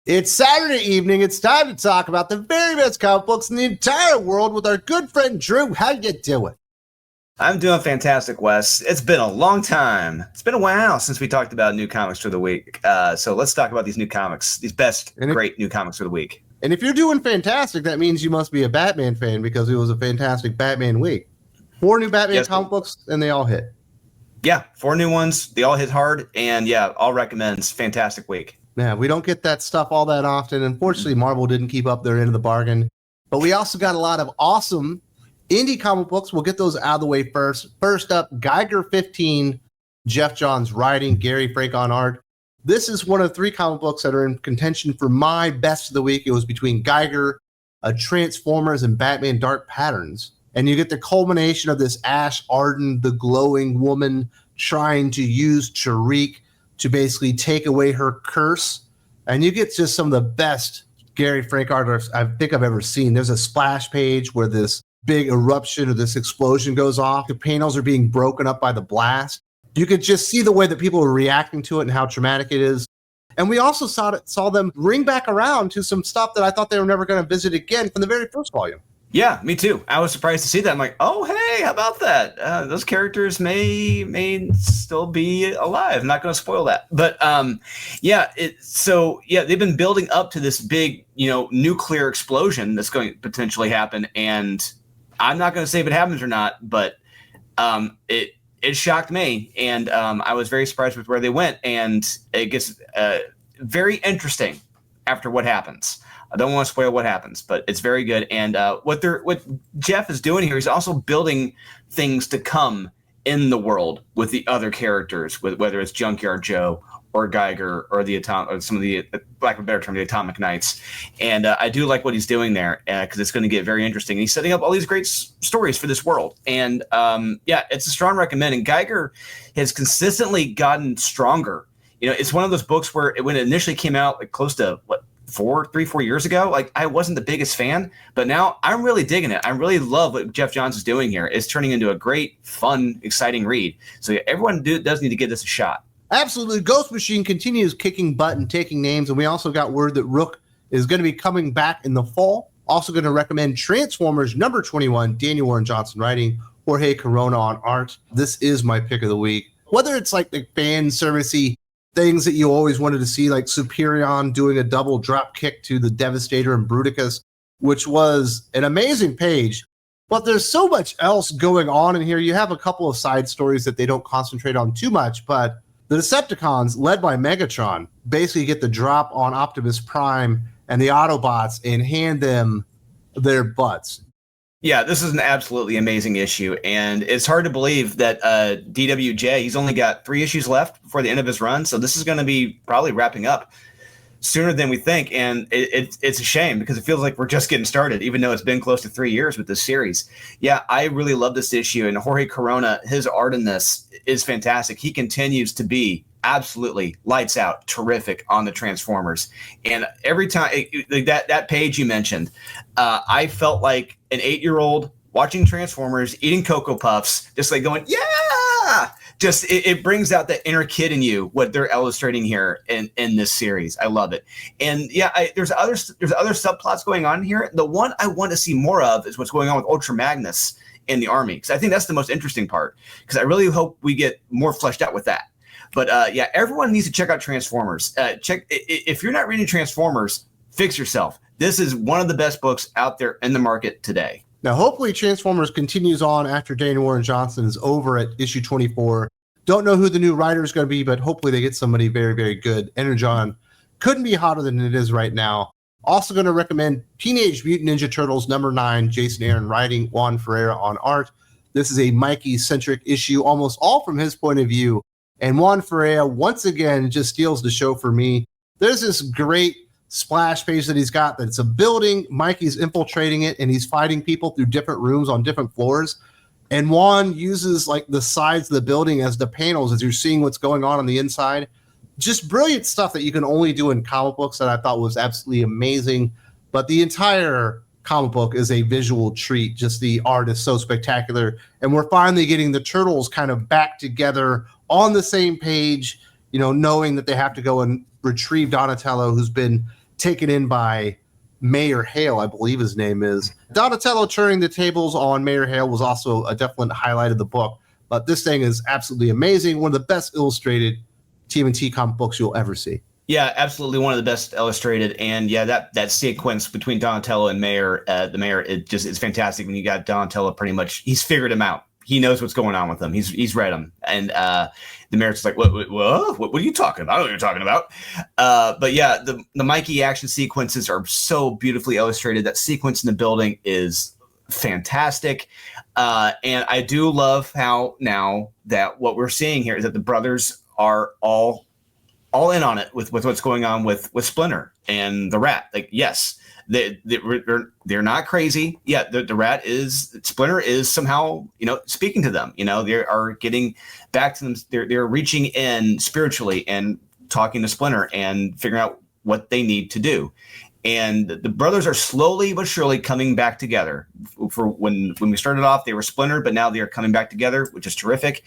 It's Saturday evening. It's time to talk about the very best comic books in the entire world with our good friend Drew. How you doing? I'm doing fantastic, Wes. It's been a long time. It's been a while since we talked about new comics for the week. So let's talk about these new comics, these great new comics for the week. And if you're doing fantastic, that means you must be a Batman fan because it was a fantastic Batman week. 4 new Batman comic books, and they all hit. Yeah, 4 new ones. They all hit hard, and yeah, all recommends. Fantastic week. Yeah, we don't get that stuff all that often. Unfortunately, Marvel didn't keep up their end of the bargain. But we also got a lot of awesome indie comic books. We'll get those out of the way first. First up, Geiger 15, Jeff Johns writing, Gary Frank on art. This is one of 3 comic books that are in contention for my best of the week. It was between Geiger, Transformers, and Batman Dark Patterns. And you get the culmination of this Ash Arden, the glowing woman, trying to use Tariq to basically take away her curse. And you get just some of the best Gary Frank art I think I've ever seen. There's a splash page where this big eruption or this explosion goes off. The panels are being broken up by the blast. You could just see the way that people are reacting to it and how traumatic it is. And we also saw them bring back around to some stuff that I thought they were never going to visit again from the very first volume. Yeah, me too. I was surprised to see that. I'm like, oh, hey, how about that? Those characters may still be alive. I'm not going to spoil that. But they've been building up to this big, nuclear explosion that's going to potentially happen. And I'm not going to say if it happens or not, but it shocked me. And I was very surprised with where they went. And it gets very interesting after what happens. I don't want to spoil what happens, but it's very good. And what Jeff is doing here, he's also building things to come in the world with the other characters, whether it's Junkyard Joe or Geiger or some of the, lack of a better term, the Atomic Knights. And I do like what he's doing there because it's going to get very interesting. And he's setting up all these great stories for this world. And it's a strong recommend. And Geiger has consistently gotten stronger. It's one of those books where when it initially came out, like close to 4 years ago, like I wasn't the biggest fan, but now I'm really digging it. I really love what Jeff Johns is doing here. It's turning into a great, fun, exciting read. So everyone does need to give this a shot. Absolutely. Ghost Machine continues kicking butt and taking names. And we also got word that Rook is going to be coming back in the fall. Also going to recommend Transformers number 21, Daniel Warren Johnson writing, Jorge Corona on art. This is my pick of the week. Whether it's like the fan servicey things that you always wanted to see, like Superion doing a double drop kick to the Devastator and Bruticus, which was an amazing page. But there's so much else going on in here. You have a couple of side stories that they don't concentrate on too much, but the Decepticons, led by Megatron, basically get the drop on Optimus Prime and the Autobots and hand them their butts. Yeah, this is an absolutely amazing issue, and it's hard to believe that DWJ, he's only got 3 issues left before the end of his run, so this is going to be probably wrapping up sooner than we think, and it's a shame because it feels like we're just getting started, even though it's been close to 3 years with this series. Yeah, I really love this issue, and Jorge Corona, his art in this is fantastic. He continues to be absolutely lights out, terrific on the Transformers. And every time that page you mentioned, I felt like an 8-year-old watching Transformers, eating Cocoa Puffs, just like going, yeah, just it brings out that inner kid in you, what they're illustrating here in this series. I love it. And yeah, there's other subplots going on here. The one I want to see more of is what's going on with Ultra Magnus in the army, because I think that's the most interesting part, because I really hope we get more fleshed out with that. But everyone needs to check out Transformers. If you're not reading Transformers, fix yourself. This is one of the best books out there in the market today. Now, hopefully Transformers continues on after Daniel Warren Johnson is over at issue 24. Don't know who the new writer is going to be, but hopefully they get somebody very, very good. Energon couldn't be hotter than it is right now. Also going to recommend Teenage Mutant Ninja Turtles number 9, Jason Aaron writing, Juan Ferreira on art. This is a Mikey-centric issue, almost all from his point of view. And Juan Ferreira, once again, just steals the show for me. There's this great splash page that he's got that's a building. Mikey's infiltrating it, and he's fighting people through different rooms on different floors. And Juan uses like the sides of the building as the panels as you're seeing what's going on the inside. Just brilliant stuff that you can only do in comic books that I thought was absolutely amazing. But the entire comic book is a visual treat. Just the art is so spectacular. And we're finally getting the Turtles kind of back together on the same page, knowing that they have to go and retrieve Donatello, who's been taken in by Mayor Hale, I believe his name is. Donatello turning the tables on Mayor Hale was also a definite highlight of the book. But this thing is absolutely amazing. One of the best illustrated TMNT comic books you'll ever see. Yeah, absolutely one of the best illustrated. And yeah, that sequence between Donatello and Mayor, the Mayor, it's fantastic. When you got Donatello, pretty much, he's figured him out. He knows what's going on with him. He's read him. And the Mayor's just like, what are you talking about? I don't know what you're talking about. But yeah, the Mikey action sequences are so beautifully illustrated. That sequence in the building is fantastic. And I do love how now that what we're seeing here is that the brothers are all in on it with what's going on with Splinter and the Rat. Like, yes, they're not crazy. Yeah, the Rat Splinter is somehow, speaking to them. They are getting back to them. They're reaching in spiritually and talking to Splinter and figuring out what they need to do. And the brothers are slowly but surely coming back together. For when we started off, they were splintered, but now they are coming back together, which is terrific.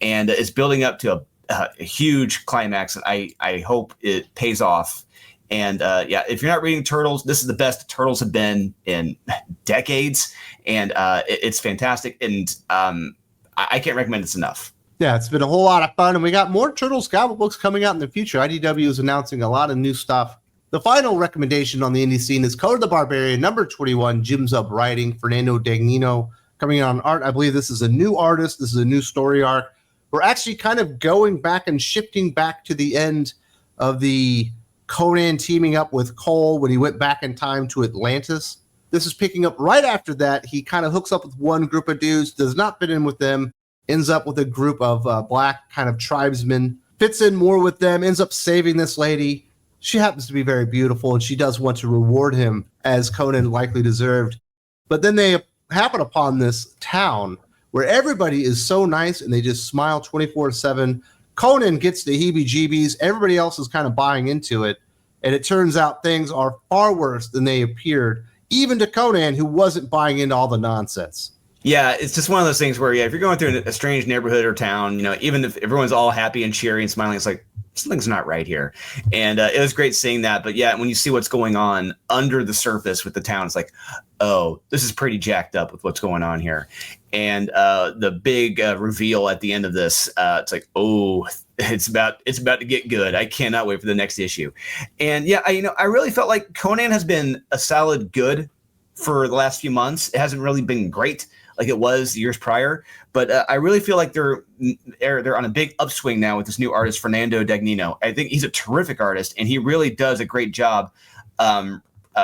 And it's building up to a huge climax. And I hope it pays off. And if you're not reading Turtles, this is the best Turtles have been in decades. And it's fantastic. And I can't recommend this enough. Yeah, it's been a whole lot of fun. And we got more Turtles comic books coming out in the future. IDW is announcing a lot of new stuff. The final recommendation on the indie scene is Conan the Barbarian, number 21, Jim's Up writing, Fernando Dagnino coming on art. I believe this is a new artist. This is a new story arc. We're actually kind of going back and shifting back to the end of the Conan teaming up with Cole when he went back in time to Atlantis. This is picking up right after that. He kind of hooks up with one group of dudes, does not fit in with them, ends up with a group of black kind of tribesmen, fits in more with them, ends up saving this lady. She happens to be very beautiful, and she does want to reward him as Conan likely deserved. But then they happen upon this town where everybody is so nice and they just smile 24/7. Conan gets the heebie-jeebies. Everybody else is kind of buying into it. And it turns out things are far worse than they appeared, even to Conan, who wasn't buying into all the nonsense. Yeah, it's just one of those things where, if you're going through a strange neighborhood or town, even if everyone's all happy and cheery and smiling, it's like, something's not right here. And it was great seeing that. But yeah, when you see what's going on under the surface with the town, it's like, oh, this is pretty jacked up with what's going on here. And the big reveal at the end of this, it's like, oh, it's about to get good. I cannot wait for the next issue. And yeah, I really felt like Conan has been a solid good for the last few months. It hasn't really been great like it was years prior, but I really feel like they're on a big upswing now with this new artist, Fernando Dagnino. I think he's a terrific artist, and he really does a great job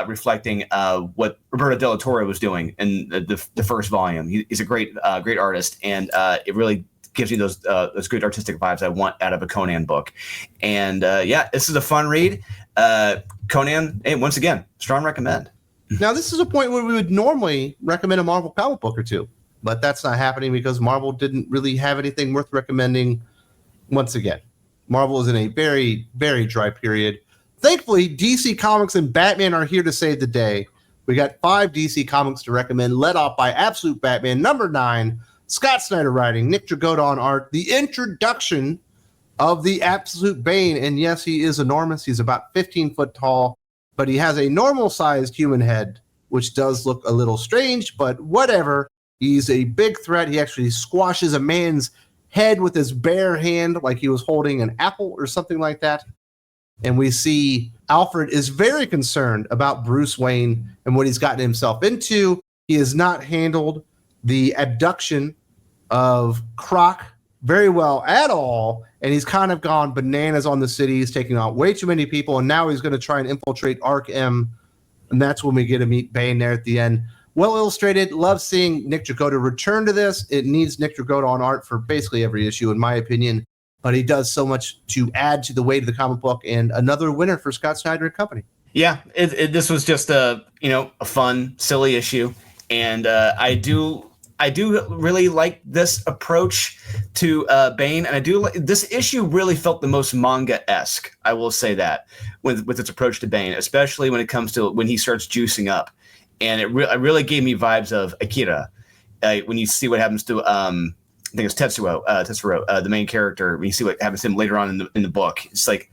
reflecting what Roberto Del Toro was doing in the first volume. He's a great artist, and it really gives you those good artistic vibes I want out of a Conan book. And this is a fun read. Conan, hey, once again, strong recommend. Now, this is a point where we would normally recommend a Marvel comic book or two, but that's not happening because Marvel didn't really have anything worth recommending once again. Marvel is in a very, very dry period. Thankfully, DC Comics and Batman are here to save the day. We got 5 DC Comics to recommend, led off by Absolute Batman, number 9, Scott Snyder writing, Nick Dragotta on art, the introduction of the Absolute Bane. And yes, he is enormous. He's about 15 foot tall. But he has a normal-sized human head, which does look a little strange, but whatever. He's a big threat. He actually squashes a man's head with his bare hand like he was holding an apple or something like that. And we see Alfred is very concerned about Bruce Wayne and what he's gotten himself into. He has not handled the abduction of Croc very well at all, and he's kind of gone bananas on the city. He's taking out way too many people, and now he's going to try and infiltrate Arc M, and that's when we get to meet Bane there at the end. Well illustrated. Love seeing Nick Dragotta return to this. It needs Nick Dragotta on art for basically every issue, in my opinion, but he does so much to add to the weight of the comic book, and another winner for Scott Snyder and company. Yeah, this was just a fun, silly issue, and I do really like this approach to Bane, and I do like this issue. Really felt the most manga-esque, I will say that, with its approach to Bane, especially when it comes to when he starts juicing up, and it really gave me vibes of Akira. When you see what happens to I think it's Tetsuro, the main character. When you see what happens to him later on in the book, it's like,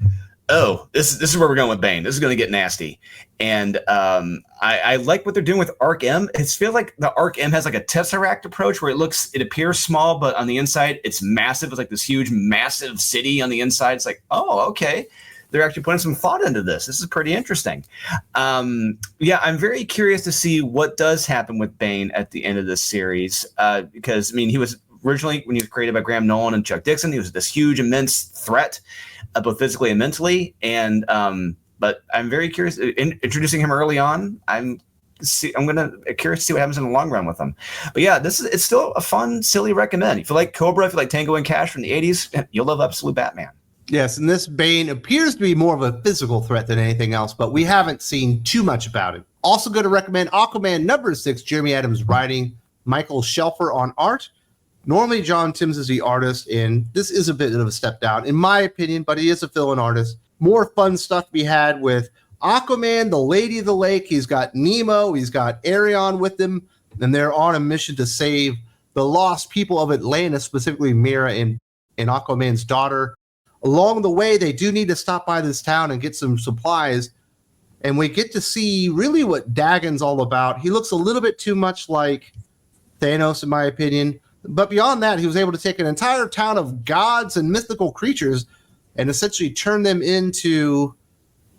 oh, this is where we're going with Bane. This is going to get nasty. And I like what they're doing with Arc M. It feels like the Arc M has like a Tesseract approach where it appears small, but on the inside it's massive. It's like this huge, massive city on the inside. It's like, oh, okay. They're actually putting some thought into this. This is pretty interesting. Yeah, I'm very curious to see what does happen with Bane at the end of this series. Because, I mean, he was originally, when he was created by Graham Nolan and Chuck Dixon, he was this huge, immense threat, both physically and mentally. And but I'm very curious. Introducing him early on, I'm curious to see what happens in the long run with him. But yeah, it's still a fun, silly recommend. If you like Cobra, if you like Tango and Cash from the 80s, you'll love Absolute Batman. Yes, and this Bane appears to be more of a physical threat than anything else, but we haven't seen too much about it. Also going to recommend Aquaman #6, Jeremy Adams writing, Michael Shelfer on art. Normally, John Timms is the artist, and this is a bit of a step down, in my opinion, but he is a fill-in artist. More fun stuff to be had with Aquaman, the Lady of the Lake. He's got Nemo, he's got Arion with him, and they're on a mission to save the lost people of Atlantis, specifically Mera and Aquaman's daughter. Along the way, they do need to stop by this town and get some supplies, and we get to see really what Dagon's all about. He looks a little bit too much like Thanos, in my opinion. But beyond that, he was able to take an entire town of gods and mythical creatures and essentially turn them into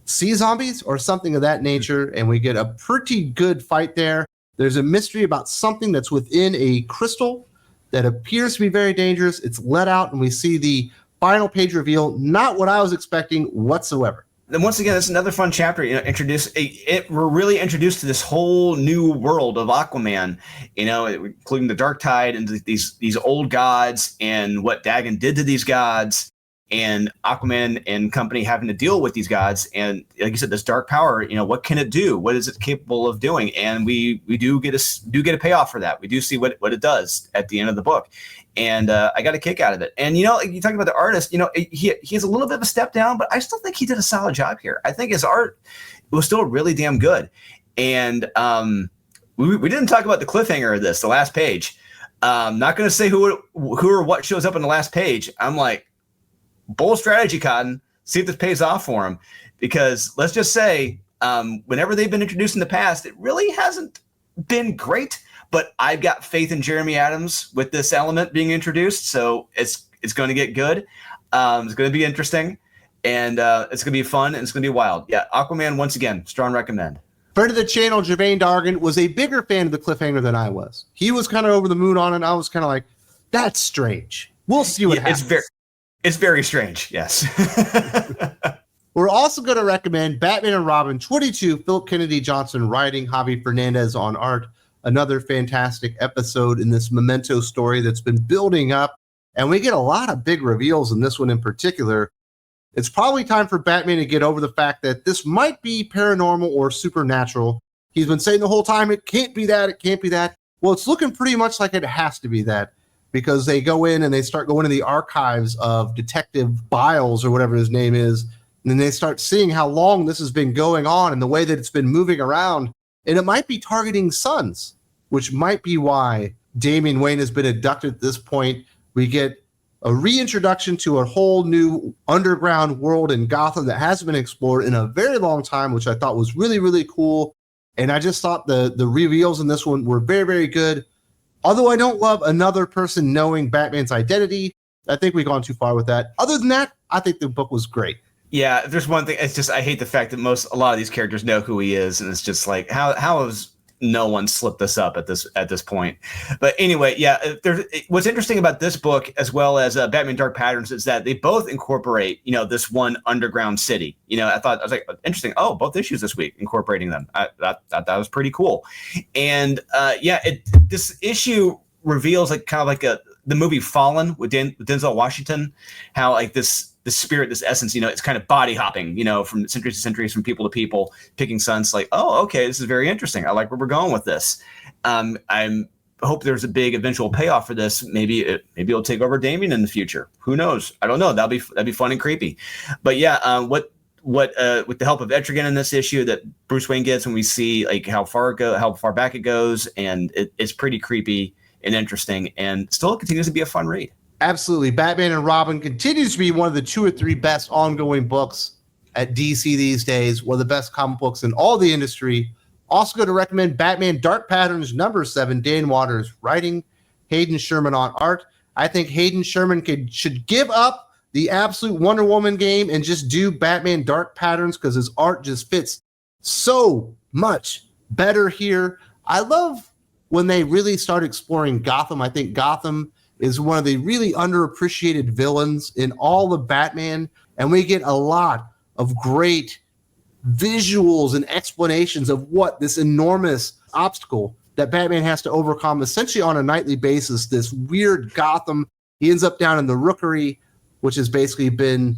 sea zombies or something of that nature. And we get a pretty good fight there. There's a mystery about something that's within a crystal that appears to be very dangerous. It's let out, and we see the final page reveal. Not what I was expecting whatsoever. Then once again, it's another fun chapter. We're really introduced to this whole new world of Aquaman. Including the Dark Tide and these old gods and what Dagon did to these gods, and Aquaman and company having to deal with these gods. And like you said, this dark power. What can it do? What is it capable of doing? And we do get a payoff for that. We do see what it does at the end of the book. And I got a kick out of it. And, you talking about the artist, he has a little bit of a step down, but I still think he did a solid job here. I think his art was still really damn good. And we didn't talk about the cliffhanger of this, the last page. Not going to say who or what shows up in the last page. I'm like, bold strategy, Cotton. See if this pays off for him. Because let's just say, whenever they've been introduced in the past, it really hasn't been great. But I've got faith in Jeremy Adams with this element being introduced, so it's going to get good. It's going to be interesting, and it's going to be fun, and it's going to be wild. Yeah, Aquaman, once again, strong recommend. Friend of the channel, Jermaine Dargan, was a bigger fan of the cliffhanger than I was. He was kind of over the moon on it. I was kind of like, that's strange. We'll see what happens. It's very strange, yes. We're also going to recommend Batman and Robin 22, Philip Kennedy Johnson writing, Javi Fernandez on art. Another fantastic episode in this Memento story that's been building up. And we get a lot of big reveals in this one in particular. It's probably time for Batman to get over the fact that this might be paranormal or supernatural. He's been saying the whole time, it can't be that, it can't be that. Well, it's looking pretty much like it has to be that, because they go in and they start going to the archives of Detective Biles or whatever his name is. And then they start seeing how long this has been going on and the way that it's been moving around. And it might be targeting sons, which might be why Damian Wayne has been abducted at this point. We get a reintroduction to a whole new underground world in Gotham that hasn't been explored in a very long time, which I thought was really, really cool. And I just thought the reveals in this one were very, very good. Although I don't love another person knowing Batman's identity, I think we've gone too far with that. Other than that, I think the book was great. Yeah, there's one thing. It's just I hate the fact that a lot of these characters know who he is, and it's just like how has no one slipped this up at this point? But anyway, yeah. What's interesting about this book, as well as Batman Dark Patterns, is that they both incorporate this one underground city. I was like, interesting. Oh, both issues this week incorporating them. That was pretty cool. And this issue reveals the movie Fallen with Denzel Washington, how like this spirit, this essence, it's kind of body hopping, from centuries to centuries, from people to people, picking sons. Like, oh, okay, this is very interesting. I like where we're going with this. I hope there's a big eventual payoff for this. Maybe it'll take over Damian in the future. Who knows? I don't know. That'd be fun and creepy. But yeah, what with the help of Etrigan in this issue that Bruce Wayne gets, when we see like how far back it goes, and it's pretty creepy and interesting, and still continues to be a fun read. Absolutely. Batman and Robin continues to be one of the 2 or 3 best ongoing books at DC these days, one of the best comic books in all the industry. Also going to recommend Batman Dark Patterns #7, Dan Waters writing, Hayden Sherman on art. I think Hayden Sherman should give up the absolute Wonder Woman game and just do Batman Dark Patterns because his art just fits so much better here. I love when they really start exploring Gotham. I think Gotham is one of the really underappreciated villains in all of Batman, and we get a lot of great visuals and explanations of what this enormous obstacle that Batman has to overcome essentially on a nightly basis, this weird Gotham. He ends up down in the Rookery, which has basically been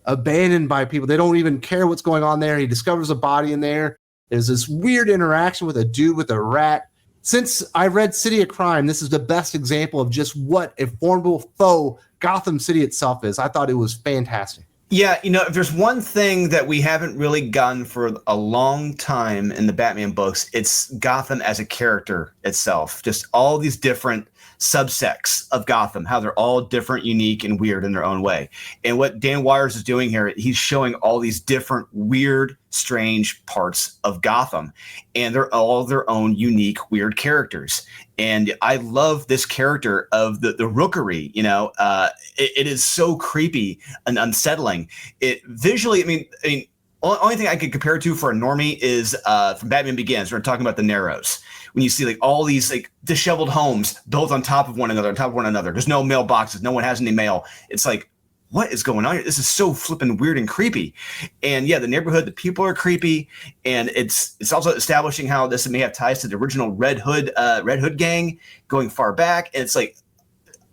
abandoned by people. They don't even care what's going on there. He discovers a body in there. There's this weird interaction with a dude with a rat. Since I read City of Crime, this is the best example of just what a formidable foe Gotham City itself is. I thought it was fantastic. Yeah, if there's one thing that we haven't really gotten for a long time in the Batman books, it's Gotham as a character itself. Just all these different subsects of Gotham, how they're all different, unique, and weird in their own way. And what Dan Waters is doing here, he's showing all these different, weird, strange parts of Gotham. And they're all their own unique, weird characters. And I love this character of the Rookery. It is so creepy and unsettling. It visually, I mean, only thing I could compare it to for a normie is from Batman Begins. We're talking about the Narrows. When you see like all these like disheveled homes built on top of one another, There's no mailboxes. No one has any mail. It's like, what is going on here? This is so flippin' weird and creepy. And yeah, the neighborhood, the people are creepy. And it's also establishing how this may have ties to the original Red Hood gang going far back. And it's like,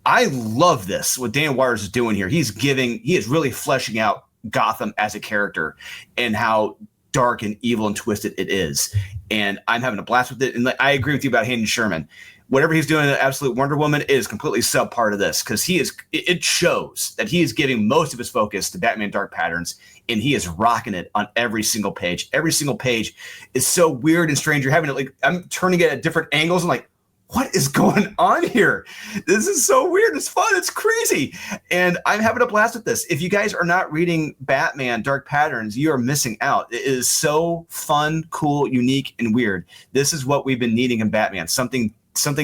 I love this, what Dan Waters is doing here. He is really fleshing out Gotham as a character and how dark and evil and twisted it is. And I'm having a blast with it. And I agree with you about Hayden Sherman. Whatever he's doing in Absolute Wonder Woman is completely sub-part of this, because it shows that he is giving most of his focus to Batman Dark Patterns, and he is rocking it on every single page. Every single page is so weird and strange. You're having it like, I'm turning it at different angles. I'm like, what is going on here? This is so weird. It's fun. It's crazy. And I'm having a blast with this. If you guys are not reading Batman Dark Patterns, you are missing out. It is so fun, cool, unique, and weird. This is what we've been needing in Batman. Something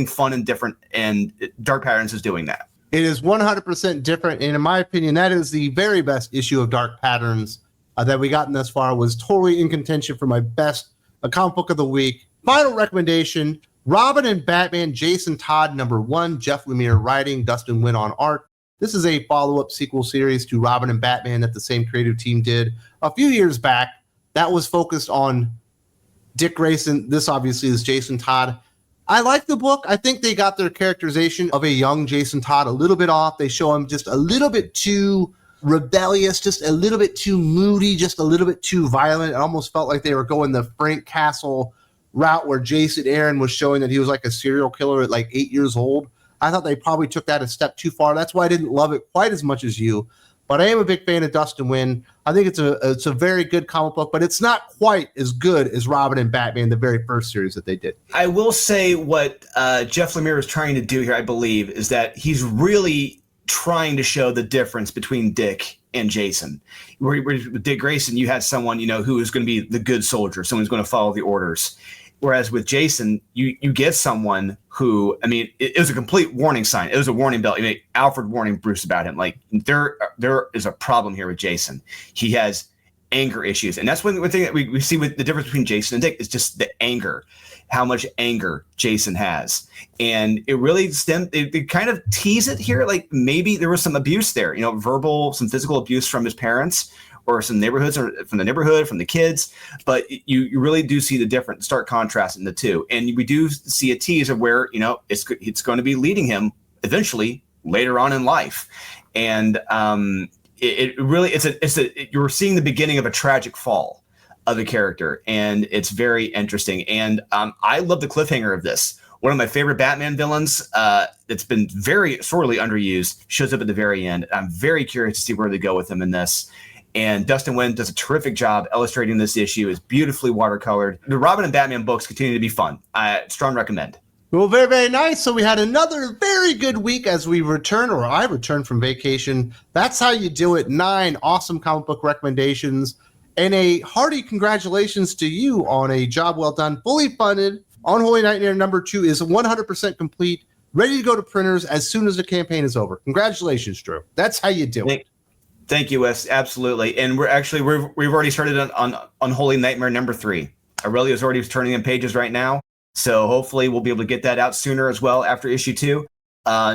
fun and different, and Dark Patterns is doing that. It is 100% different, and in my opinion, that is the very best issue of Dark Patterns that we gotten thus far. Was totally in contention for my best comic book of the week. Final recommendation: Robin and Batman, Jason Todd, #1, Jeff Lemire writing, Dustin Nguyen on art. This is a follow-up sequel series to Robin and Batman that the same creative team did a few years back. That was focused on Dick Grayson. This obviously is Jason Todd. I like the book. I think they got their characterization of a young Jason Todd a little bit off. They show him just a little bit too rebellious, just a little bit too moody, just a little bit too violent. It almost felt like they were going the Frank Castle route where Jason Aaron was showing that he was like a serial killer at like 8 years old. I thought they probably took that a step too far. That's why I didn't love it quite as much as you. But I am a big fan of Dustin Nguyen. I think it's a very good comic book, but it's not quite as good as Robin and Batman, the very first series that they did. I will say what Jeff Lemire is trying to do here, I believe, is that he's really trying to show the difference between Dick and Jason. Where with Dick Grayson, you had someone, who is going to be the good soldier, someone who's going to follow the orders. Whereas with Jason, you get someone who, it was a complete warning sign. It was a warning bell. Alfred warning Bruce about him. Like, there is a problem here with Jason. He has anger issues. And that's one thing that we see with the difference between Jason and Dick is just the anger, how much anger Jason has. And it really they kind of tease it here. Like maybe there was some abuse there, verbal, some physical abuse from his parents, or some neighborhoods, or from the neighborhood, from the kids. But you really do see the different, stark contrast in the two. And we do see a tease of where, it's going to be leading him eventually later on in life. And it really, you're seeing the beginning of a tragic fall of a character. And it's very interesting. And I love the cliffhanger of this. One of my favorite Batman villains that's been very sorely underused shows up at the very end. I'm very curious to see where they go with him in this. And Dustin Nguyen does a terrific job illustrating this issue. It's beautifully watercolored. The Robin and Batman books continue to be fun. I strong recommend. Well, very, very nice. So we had another very good week as we return, or I return from vacation. That's how you do it. 9 awesome comic book recommendations. And a hearty congratulations to you on a job well done, fully funded. Unholy Nightmare number 2 is 100% complete, ready to go to printers as soon as the campaign is over. Congratulations, Drew. That's how you do it. Thank you, Wes. Absolutely. And we've already started on Unholy Nightmare number 3. Aurelia's already turning in pages right now. So hopefully we'll be able to get that out sooner as well after issue 2.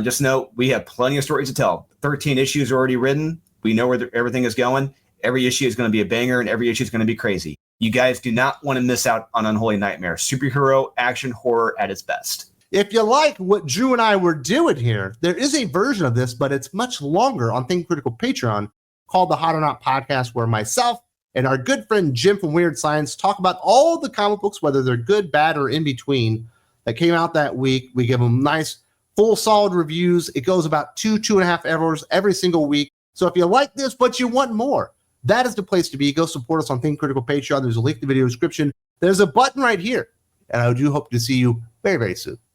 Just note, we have plenty of stories to tell. 13 issues are already written. We know where everything is going. Every issue is going to be a banger, and every issue is going to be crazy. You guys do not want to miss out on Unholy Nightmare. Superhero action horror at its best. If you like what Drew and I were doing here, there is a version of this, but it's much longer on Think Critical Patreon called the Hot or Not Podcast, where myself and our good friend Jim from Weird Science talk about all the comic books, whether they're good, bad, or in between, that came out that week. We give them nice, full, solid reviews. It goes about 2.5 hours every single week. So if you like this, but you want more, that is the place to be. Go support us on Think Critical Patreon. There's a link in the video description. There's a button right here. And I do hope to see you very, very soon.